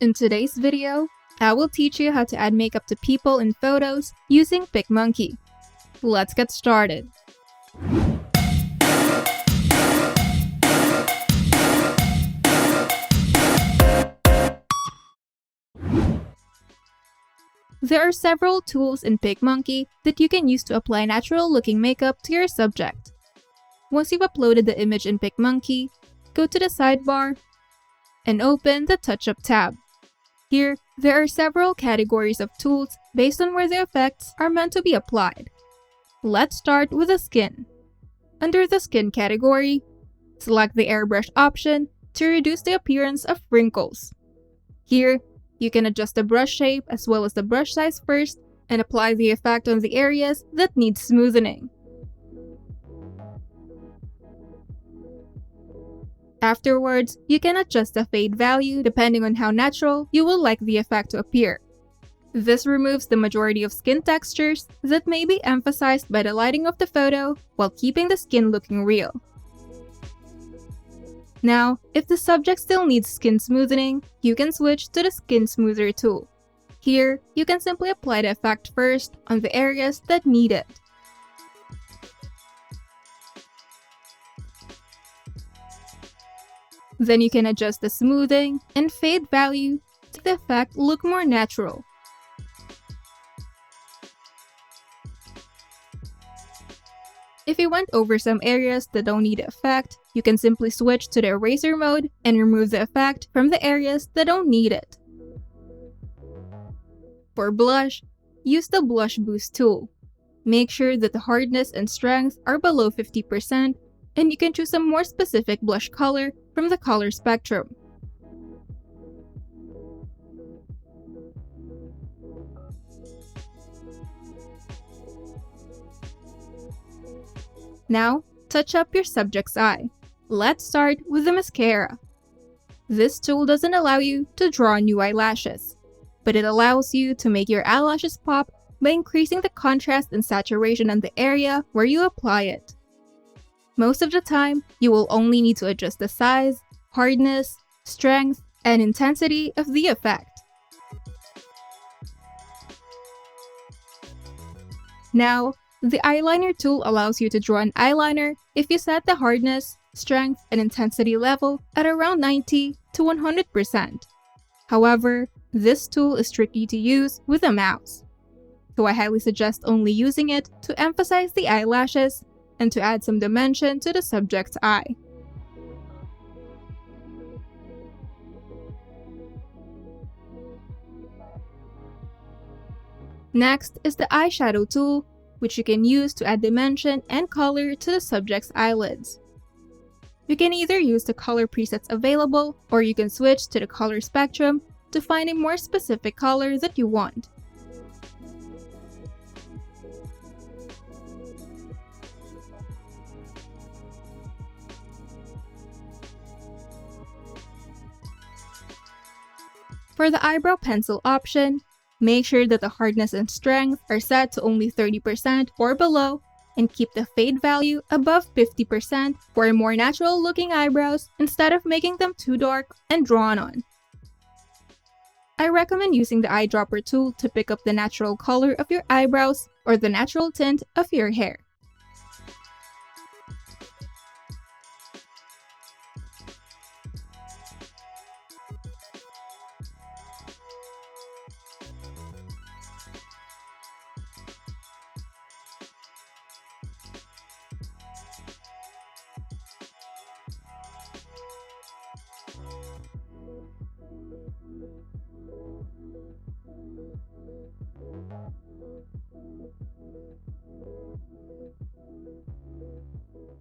In today's video, I will teach you how to add makeup to people in photos using PicMonkey. Let's get started. There are several tools in PicMonkey that you can use to apply natural-looking makeup to your subject. Once you've uploaded the image in PicMonkey, go to the sidebar and open the Touch-Up tab. Here, there are several categories of tools based on where the effects are meant to be applied. Let's start with the skin. Under the skin category, select the airbrush option to reduce the appearance of wrinkles. Here, you can adjust the brush shape as well as the brush size first and apply the effect on the areas that need smoothing. Afterwards, you can adjust the fade value depending on how natural you will like the effect to appear. This removes the majority of skin textures that may be emphasized by the lighting of the photo while keeping the skin looking real. Now, if the subject still needs skin smoothing, you can switch to the Skin Smoother tool. Here, you can simply apply the effect first on the areas that need it. Then you can adjust the smoothing and fade value to make the effect look more natural. If you went over some areas that don't need effect, you can simply switch to the eraser mode and remove the effect from the areas that don't need it. For blush, use the Blush Boost tool. Make sure that the hardness and strength are below 50%, and you can choose a more specific blush color from the color spectrum. Now, touch up your subject's eye. Let's start with the mascara. This tool doesn't allow you to draw new eyelashes, but it allows you to make your eyelashes pop by increasing the contrast and saturation on the area where you apply it. Most of the time, you will only need to adjust the size, hardness, strength, and intensity of the effect. Now, the eyeliner tool allows you to draw an eyeliner if you set the hardness, strength, and intensity level at around 90 to 100%. However, this tool is tricky to use with a mouse, so I highly suggest only using it to emphasize the eyelashes and to add some dimension to the subject's eye. Next is the eyeshadow tool, which you can use to add dimension and color to the subject's eyelids. You can either use the color presets available, or you can switch to the color spectrum to find a more specific color that you want. For the eyebrow pencil option, make sure that the hardness and strength are set to only 30% or below, and keep the fade value above 50% for more natural looking eyebrows instead of making them too dark and drawn on. I recommend using the eyedropper tool to pick up the natural color of your eyebrows or the natural tint of your hair.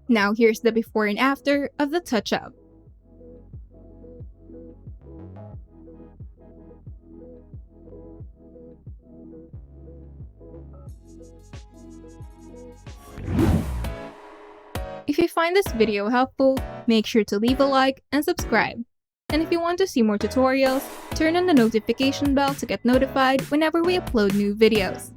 Now here's the before and after of the touch-up. If you find this video helpful, make sure to leave a like and subscribe. And if you want to see more tutorials, turn on the notification bell to get notified whenever we upload new videos.